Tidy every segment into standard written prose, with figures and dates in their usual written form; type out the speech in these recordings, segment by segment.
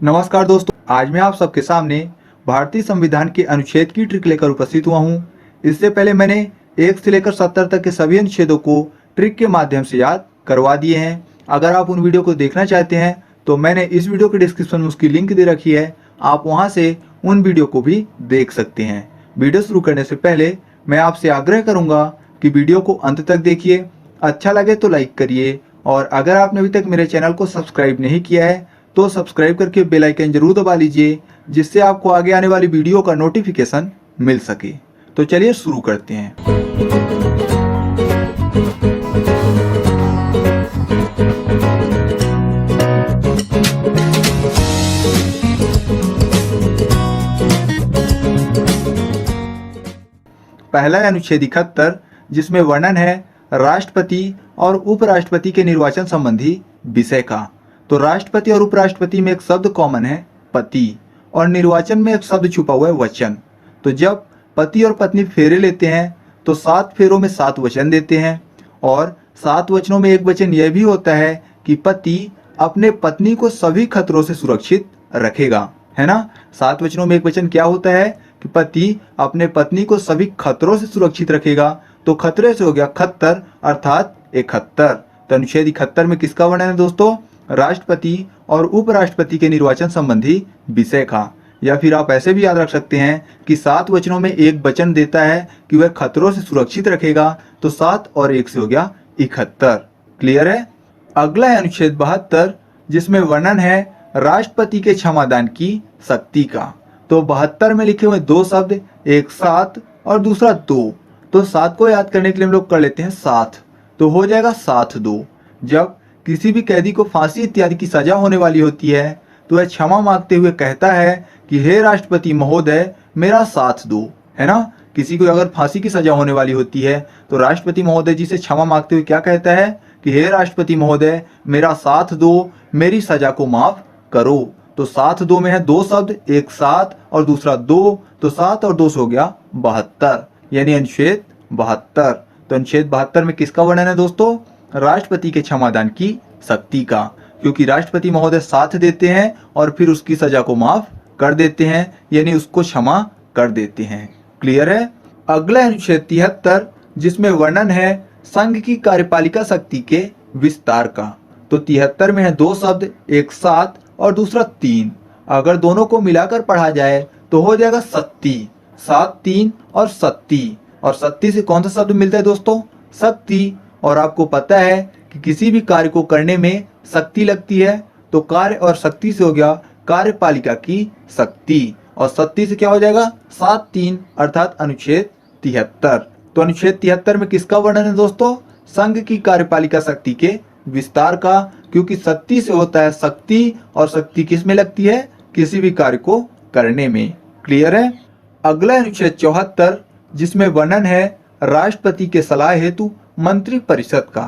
नमस्कार दोस्तों, आज मैं आप सबके सामने भारतीय संविधान के अनुच्छेद की ट्रिक लेकर उपस्थित हुआ हूँ। इससे पहले मैंने 1 से लेकर 70 तक के सभी अनुच्छेदों को ट्रिक के माध्यम से याद करवा दिए हैं। अगर आप उन वीडियो को देखना चाहते हैं तो मैंने इस वीडियो के डिस्क्रिप्शन में उसकी लिंक दे रखी है, आप वहाँ से उन वीडियो को भी देख सकते हैं। वीडियो शुरू करने से पहले मैं आपसे आग्रह करूँगा कि वीडियो को अंत तक देखिए, अच्छा लगे तो लाइक करिए और अगर आपने अभी तक मेरे चैनल को सब्सक्राइब नहीं किया है तो सब्सक्राइब करके बेल आइकन जरूर दबा लीजिए, जिससे आपको आगे आने वाली वीडियो का नोटिफिकेशन मिल सके। तो चलिए शुरू करते हैं। पहला है अनुच्छेद 71, जिसमें वर्णन है राष्ट्रपति और उपराष्ट्रपति के निर्वाचन संबंधी विषय का। तो राष्ट्रपति और उपराष्ट्रपति में एक शब्द कॉमन है पति, और निर्वाचन में एक शब्द छुपा हुआ है वचन। तो जब पति और पत्नी फेरे लेते हैं तो 7 फेरों में 7 वचन देते हैं, और 7 वचनों में एक वचन यह भी होता है कि पति अपने पत्नी को सभी खतरों से सुरक्षित रखेगा, है ना। 7 वचनों में एक वचन क्या होता है कि पति अपने पत्नी को सभी खतरों से सुरक्षित रखेगा। तो खतरे से हो गया खत्तर अर्थात 71। तो अनुच्छेद 71 में किसका वर्णन है दोस्तों? राष्ट्रपति और उपराष्ट्रपति के निर्वाचन संबंधी विषय का। या फिर आप ऐसे भी याद रख सकते हैं कि 7 वचनों में एक वचन देता है कि वह खतरों से सुरक्षित रखेगा, तो 7 और 1 से हो गया 71। क्लियर है। अगला है अनुच्छेद 72, जिसमें वर्णन है राष्ट्रपति के क्षमादान की शक्ति का। तो 72 में लिखे हुए 2 शब्द, एक 7 और दूसरा 2। तो 7 को याद करने के लिए हम लोग कर लेते हैं 7, तो हो जाएगा 7-2। जब किसी भी कैदी को फांसी इत्यादि की सजा होने वाली होती है तो वह क्षमा मांगते हुए कहता है कि हे राष्ट्रपति महोदय मेरा साथ दो, है ना। किसी को अगर फांसी की सजा होने वाली होती है तो राष्ट्रपति महोदय जी से क्षमा मांगते हुए क्या कहता है कि हे राष्ट्रपति महोदय मेरा साथ दो, मेरी सजा को माफ करो। तो 7-2 में है 2 शब्द, एक 7 और दूसरा 2, तो 7 और 2 से हो गया 72, यानी अनुच्छेद 72। तो अनुच्छेद 72 में किसका वर्णन है दोस्तों? राष्ट्रपति के क्षमादान की शक्ति का, क्योंकि राष्ट्रपति महोदय साथ देते हैं और फिर उसकी सजा को माफ कर देते हैं, यानी उसको क्षमा कर देते हैं। क्लियर है। अगला अनुच्छेद 73, जिसमें वर्णन है संघ की कार्यपालिका शक्ति के विस्तार का। तो 73 में है 2 शब्द, एक 7 और दूसरा 3। अगर दोनों को मिलाकर पढ़ा जाए तो हो जाएगा 70। 7, 3 और 70, और 70 से कौन सा शब्द मिलता है दोस्तों? शक्ति। और आपको पता है कि किसी भी कार्य को करने में शक्ति लगती है, तो कार्य और शक्ति से हो गया कार्यपालिका की शक्ति, और 70 से क्या हो जाएगा? 7, 3 अर्थात अनुच्छेद 73। तो अनुच्छेद 73 में किसका वर्णन है दोस्तों? संघ की कार्यपालिका शक्ति के विस्तार का, क्योंकि 70 से होता है शक्ति, और शक्ति किस में लगती है? किसी भी कार्य को करने में। क्लियर है। अगला अनुच्छेद 74, जिसमें वर्णन है राष्ट्रपति के सलाह हेतु मंत्री परिषद का।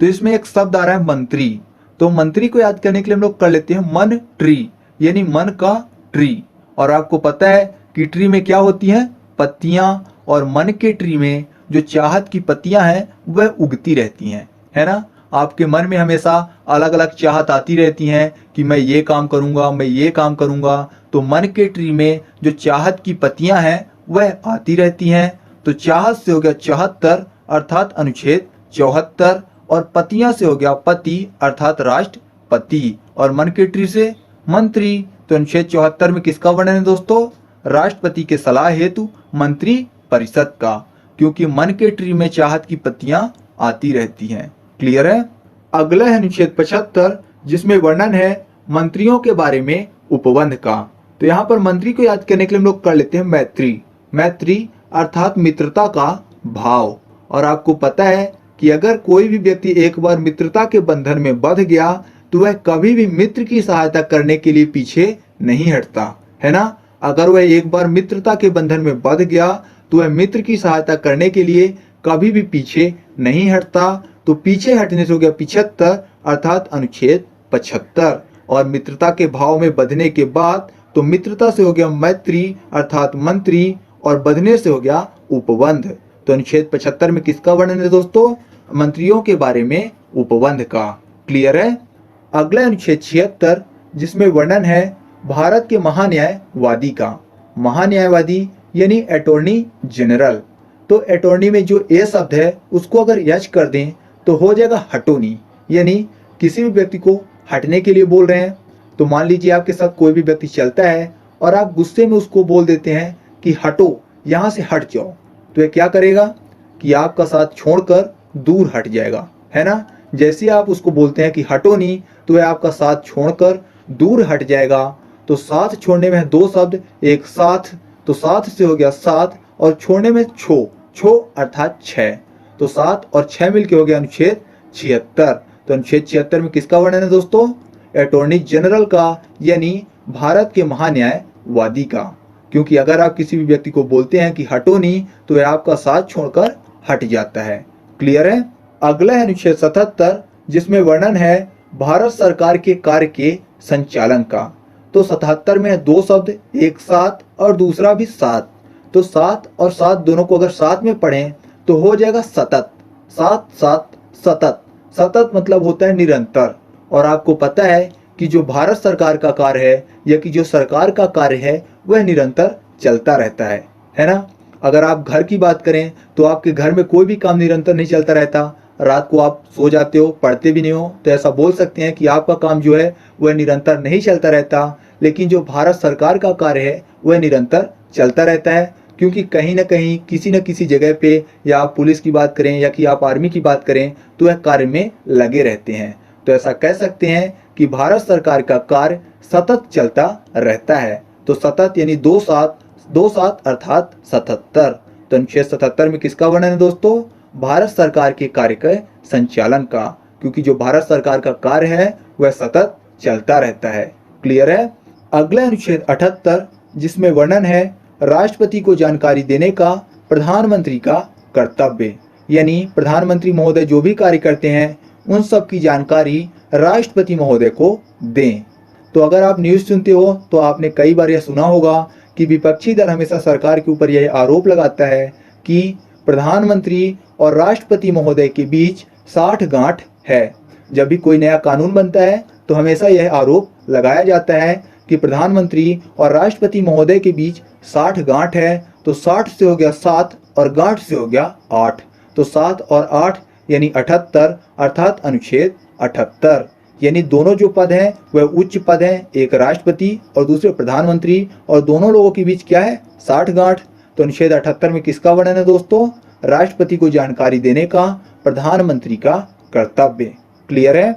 तो इसमें एक शब्द आ रहा है मंत्री। तो मंत्री को याद करने के लिए हम लोग कर लेते हैं मन ट्री, यानी मन का ट्री। और आपको पता है कि ट्री में क्या होती हैं? पत्तियां, और मन के ट्री में जो चाहत की पत्तियां हैं वह उगती रहती हैं, है ना। आपके मन में हमेशा अलग अलग चाहत आती रहती हैं कि मैं ये काम करूंगा, मैं ये काम करूंगा। तो मन के ट्री में जो चाहत की पत्तियां हैं वह आती रहती हैं। तो चाहत से हो गया 74 अर्थात अनुच्छेद 74, और पतियां से हो गया पति अर्थात राष्ट्रपति, और मन के ट्री से मंत्री। तो अनुच्छेद 74 में किसका वर्णन है दोस्तों? राष्ट्रपति के सलाह हेतु मंत्री परिषद का, क्योंकि मन के ट्री में चाहत की पत्तियां आती रहती हैं। क्लियर है। अगला है अनुच्छेद 75, जिसमें वर्णन है मंत्रियों के बारे में उपबंध का। तो यहाँ पर मंत्री को याद करने के लिए हम लोग कर लेते हैं मैत्री। मैत्री अर्थात मित्रता का भाव। और आपको पता है कि अगर कोई भी व्यक्ति एक बार मित्रता के बंधन में बंध गया तो वह कभी भी मित्र की सहायता करने के लिए पीछे नहीं हटता, है ना। अगर वह एक बार मित्रता के बंधन में बंध गया तो वह मित्र की सहायता करने के लिए कभी भी पीछे नहीं हटता। तो पीछे हटने से हो गया 75 अर्थात अनुच्छेद 75, और मित्रता के भाव में बंधने के बाद तो मित्रता से हो गया मैत्री अर्थात मंत्री, और बंधने से हो गया उपबंध। तो अनुच्छेद 75 में किसका वर्णन है दोस्तों? मंत्रियों के बारे में उपबंध का। क्लियर है। अगला अनुच्छेद 76, जिसमें वर्णन है भारत के महान्यायवादी का। महान्यायवादी यानी अटॉर्नी जनरल। तो अटॉर्नी में जो ए शब्द है उसको अगर यच कर दें तो हो जाएगा हटोनी, यानी किसी भी व्यक्ति को हटने के लिए बोल रहे हैं। तो मान लीजिए आपके साथ कोई भी व्यक्ति चलता है और आप गुस्से में उसको बोल देते हैं कि हटो, यहाँ से हट जाओ, तो ये क्या करेगा कि आपका साथ छोड़कर दूर हट जाएगा, है ना। जैसे आप उसको बोलते हैं कि हटो नहीं, तो वह आपका साथ छोड़कर दूर हट जाएगा। तो साथ छोड़ने में है दो शब्द, एक साथ, तो साथ से हो गया साथ, और छोड़ने में छो, छो अर्थात 6। तो 7 और 6 मिलके हो गया अनुच्छेद 76। तो अनुच्छेद 76 में किसका वर्णन है दोस्तों? अटॉर्नी जनरल का, यानी भारत के महान्यायवादी का। क्योंकि अगर आप किसी भी व्यक्ति को बोलते हैं कि हटो नहीं, तो वह आपका साथ छोड़कर हट जाता है। क्लियर है? अगला है अनुच्छेद 77, जिसमें वर्णन है भारत सरकार के कार्य के संचालन का। तो 77 में है दो शब्द, एक साथ और दूसरा भी साथ। तो साथ और साथ दोनों को अगर साथ में पढ़ें तो हो जाएगा सतत। साथ साथ सतत। सतत मतलब होता है निरंतर। और आपको पता है कि जो भारत सरकार का कार्य है या कि जो सरकार का कार्य है वह निरंतर चलता रहता है ना। अगर आप घर की बात करें तो आपके घर में कोई भी काम निरंतर नहीं चलता रहता। रात को आप सो जाते हो, पढ़ते भी नहीं हो, तो ऐसा बोल सकते हैं कि आपका काम जो है वह निरंतर नहीं चलता रहता। लेकिन जो भारत सरकार का कार्य है वह निरंतर चलता रहता है, क्योंकि कहीं ना कहीं किसी न किसी जगह पे, या आप पुलिस की बात करें या कि आप आर्मी की बात करें, तो वह कार्य में लगे रहते हैं। तो ऐसा कह सकते हैं कि भारत सरकार का कार्य सतत चलता रहता है। तो सतत यानी दो साथ अर्थात 77। तो अनुच्छेद 77 में किसका वर्णन है दोस्तों? भारत सरकार के कार्य के संचालन का, क्योंकि जो भारत सरकार का कार्य है वह सतत चलता रहता है। क्लियर है? अगला अनुच्छेद 78, जिसमें वर्णन है राष्ट्रपति को जानकारी देने का प्रधानमंत्री का कर्तव्य, यानी प्रधानमंत्री महोदय जो भी कार्य करते हैं उन सब की जानकारी राष्ट्रपति महोदय को दें। तो अगर आप न्यूज़ सुनते हो तो आपने कई बार यह सुना होगा कि विपक्षी दल हमेशा सरकार के ऊपर यह आरोप लगाता है कि प्रधानमंत्री और राष्ट्रपति महोदय के बीच साठगांठ है। जब भी कोई नया कानून बनता है तो हमेशा यह आरोप लगाया जाता है कि प्रधानमंत्री और राष्ट्रपति महोदय के बीच साठगांठ है। तो 60 से हो गया 7 और गांठ से हो गया 8। तो 7 और 8 यानी 78 अर्थात अनुच्छेद 78। यानी दोनों जो पद हैं वह उच्च पद हैं, एक राष्ट्रपति और दूसरे प्रधानमंत्री, और दोनों लोगों के बीच क्या है? साठगांठ। तो अनुच्छेद 78 में किसका वर्णन है दोस्तों? राष्ट्रपति को जानकारी देने का प्रधानमंत्री का कर्तव्य। क्लियर है?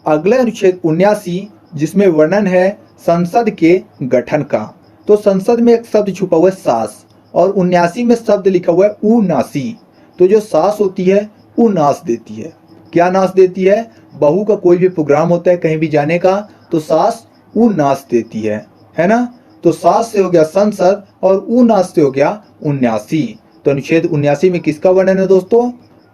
अगला अनुच्छेद 79, जिसमें वर्णन है संसद के गठन का। तो संसद में एक शब्द छुपा हुआ है सास, और 79 में शब्द लिखा हुआ है उनासी। तो जो सास होती है वो नाश देती है। क्या नाश देती है? बहू का कोई भी प्रोग्राम होता है कहीं भी जाने का, तो सास वो नाश देती है ना। तो सास से हो गया संसद और उनाश से हो गया 79। तो अनुच्छेद 79 में किसका वर्णन है दोस्तों?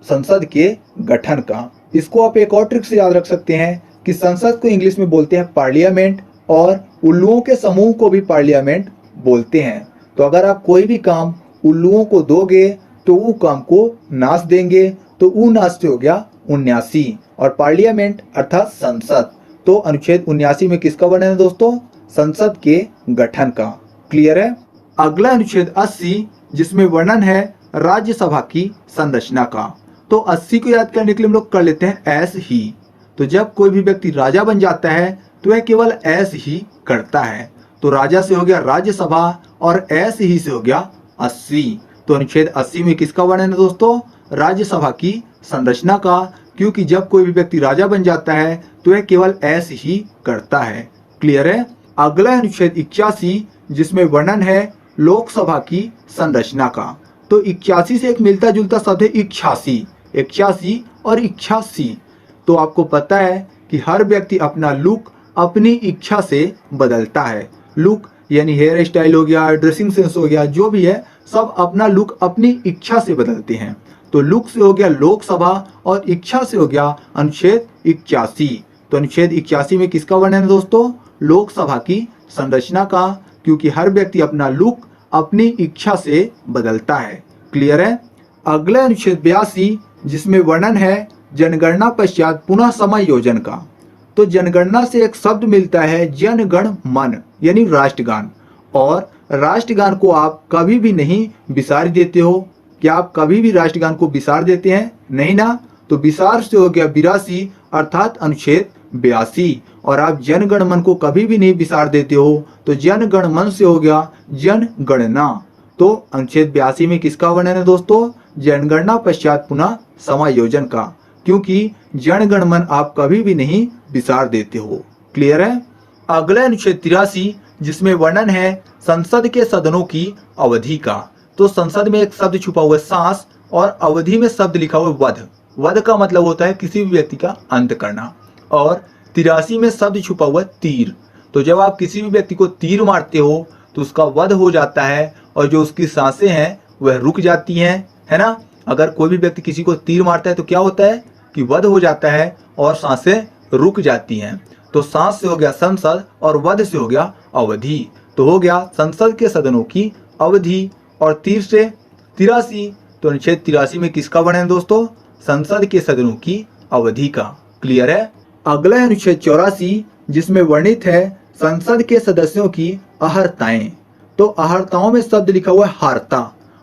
संसद के गठन का। इसको आप एक और ट्रिक से याद रख सकते हैं कि संसद को इंग्लिश में बोलते हैं पार्लियामेंट, और उल्लुओं के समूह को भी पार्लियामेंट बोलते हैं। तो अगर आप कोई भी काम उल्लुओं को दोगे तो वो काम को नाश देंगे, तो वो नाश से हो गया 79, और पार्लियामेंट अर्थात संसद। तो अनुच्छेद 79 में किसका वर्णन है दोस्तों? संसद के गठन का। क्लियर है? अगला अनुच्छेद 80, जिसमें वर्णन है राज्यसभा की संरचना का। तो 80 को याद करने के लिए हम लोग कर लेते हैं ऐस ही। तो जब कोई भी व्यक्ति राजा बन जाता है तो वह केवल ऐस ही करता है। तो राजा से हो गया राज्यसभा और ऐस ही से हो गया 80। तो अनुच्छेद 80 में किसका वर्णन है दोस्तों? राज्यसभा की संरचना का, क्योंकि जब कोई भी व्यक्ति राजा बन जाता है तो वह केवल ऐस ही करता है। क्लियर है? अगला अनुच्छेद 81, जिसमें वर्णन है लोकसभा की संरचना का। तो 81 से एक मिलता जुलता शब्द है 81, 81 और 86। तो आपको पता है कि हर व्यक्ति अपना लुक अपनी इच्छा से बदलता है। लुक यानी हेयर स्टाइल हो गया, ड्रेसिंग सेंस हो गया, जो भी है सब अपना लुक अपनी इच्छा से बदलते हैं। तो लुक से हो गया लोकसभा और इच्छा से हो गया अनुच्छेद 81। तो अनुच्छेद 81 में किसका वर्णन है दोस्तों? लोकसभा की संरचना का, क्योंकि हर व्यक्ति अपना लुक अपनी इच्छा से बदलता है। क्लियर है? अगला अनुच्छेद 82, जिसमें वर्णन है जनगणना पश्चात पुनः समायोजन का। तो जनगणना से एक शब्द मिलता है जनगण मन यानी राष्ट्रगान। और राष्ट्रगान को आप कभी भी नहीं बिसार देते हो। क्या आप कभी भी राष्ट्रगान को बिसार देते हैं? नहीं ना। तो बिसार से हो गया 82 अर्थात अनुच्छेद 82। और आप जनगण मन को कभी भी नहीं बिसार देते हो तो जनगण मन से हो गया जनगणना। तो अनुच्छेद 82 में किसका वर्णन है दोस्तों? जनगणना पश्चात पुनः समायोजन का, क्योंकि जनगण मन आप कभी भी नहीं बिसार देते हो। क्लियर है? अगला अनुच्छेद 83 जिसमें वर्णन है संसद के सदनों की अवधि का। तो संसद में एक शब्द छुपा हुआ है सांस, और अवधि में शब्द लिखा हुआ है वध। वध का मतलब होता है किसी भी व्यक्ति का अंत करना। और 83 में शब्द छुपा हुआ है तीर। तो जब आप किसी भी व्यक्ति को तीर मारते हो तो उसका वध हो जाता है और जो उसकी सांसें हैं वह रुक जाती हैं, है ना। अगर कोई भी व्यक्ति किसी को तीर मारता है तो क्या होता है कि वध हो जाता है और सांसें रुक जाती हैं। तो सांस से हो गया संसद और वध से हो गया अवधि। तो हो गया संसद के सदनों की अवधि। और तीर से 83, तो अनुच्छेद 83 में किसका वर्णन है दोस्तों? संसद के सदनों की अवधि का। क्लियर है? अगला है अनुच्छेद 84 जिसमें वर्णित है संसद के सदस्यों की अहर्ताएं। तो अहर्ताओं में शब्द लिखा हुआ है हारता,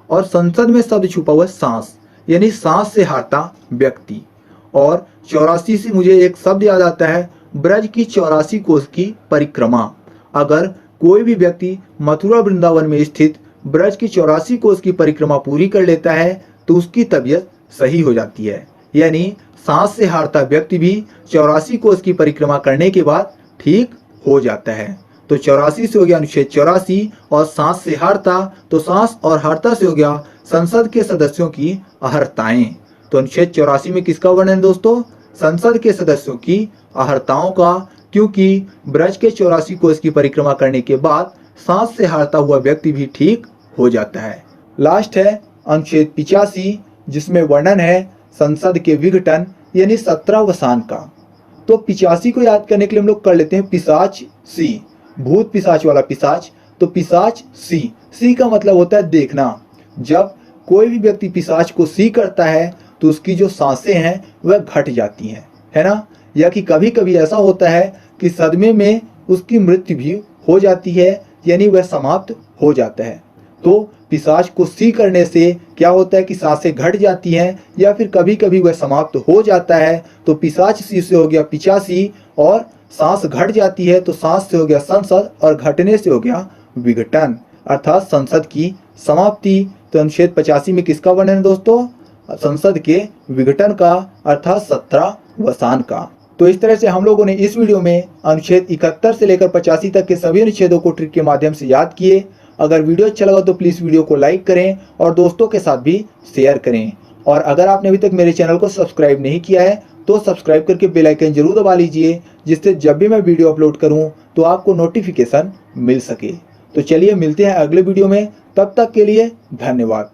और संसद में शब्द छुपा हुआ है सांस, यानी सांस से हारता व्यक्ति। और 84 से मुझे एक शब्द याद आता है ब्रज की 84 कोस की परिक्रमा। अगर कोई भी व्यक्ति मथुरा वृंदावन में स्थित ब्रज की 84 कोस की परिक्रमा पूरी कर लेता है तो उसकी तबीयत सही हो जाती है। यानी सांस से हारता व्यक्ति भी 84 कोस की परिक्रमा करने के बाद ठीक हो जाता है। तो 84 से हो गया अनुच्छेद 84, और सांस से हारता, तो सांस और हारता से हो गया संसद के सदस्यों की अहर्ताएं। तो अनुच्छेद 84 में किसका वर्णन दोस्तों? संसद के सदस्यों की अहर्ताओं का, क्योंकि ब्रज के 84 कोस की परिक्रमा करने के बाद सांस से हारता हुआ व्यक्ति भी ठीक हो जाता है। लास्ट है अनुच्छेद 85 जिसमें वर्णन है संसद के विघटन यानी 17 वसान का। तो 85 को याद करने के लिए हम लोग कर लेते हैं पिशाच सी, भूत पिशाच वाला पिशाच। तो पिशाच सी, सी का मतलब होता है देखना। जब कोई भी व्यक्ति पिशाच को सी करता है तो उसकी जो सांसें हैं वह घट जाती हैं, है ना। या कि कभी कभी ऐसा होता है कि सदमे में उसकी मृत्यु भी हो जाती है, यानी वह समाप्त हो जाता है। तो पिशाच को सी करने से क्या होता है कि सांसें घट जाती हैं या फिर कभी कभी वह समाप्त हो जाता है। तो पिशाच सी से हो गया 85, और सांस घट जाती है तो सांस से हो गया संसद, और घटने से हो गया विघटन अर्थात संसद की समाप्ति। तो अनुच्छेद 85 में किसका वर्णन है दोस्तों? संसद के विघटन का अर्थात 17 वसान का। तो इस तरह से हम लोगों ने इस वीडियो में अनुच्छेद 71 से लेकर 85 तक के सभी अनुच्छेदों को ट्रिक के माध्यम से याद किए। अगर वीडियो अच्छा लगा तो प्लीज़ वीडियो को लाइक करें और दोस्तों के साथ भी शेयर करें। और अगर आपने अभी तक मेरे चैनल को सब्सक्राइब नहीं किया है तो सब्सक्राइब करके बेल आइकन जरूर दबा लीजिए, जिससे जब भी मैं वीडियो अपलोड करूं तो आपको नोटिफिकेशन मिल सके। तो चलिए मिलते हैं अगले वीडियो में, तब तक के लिए धन्यवाद।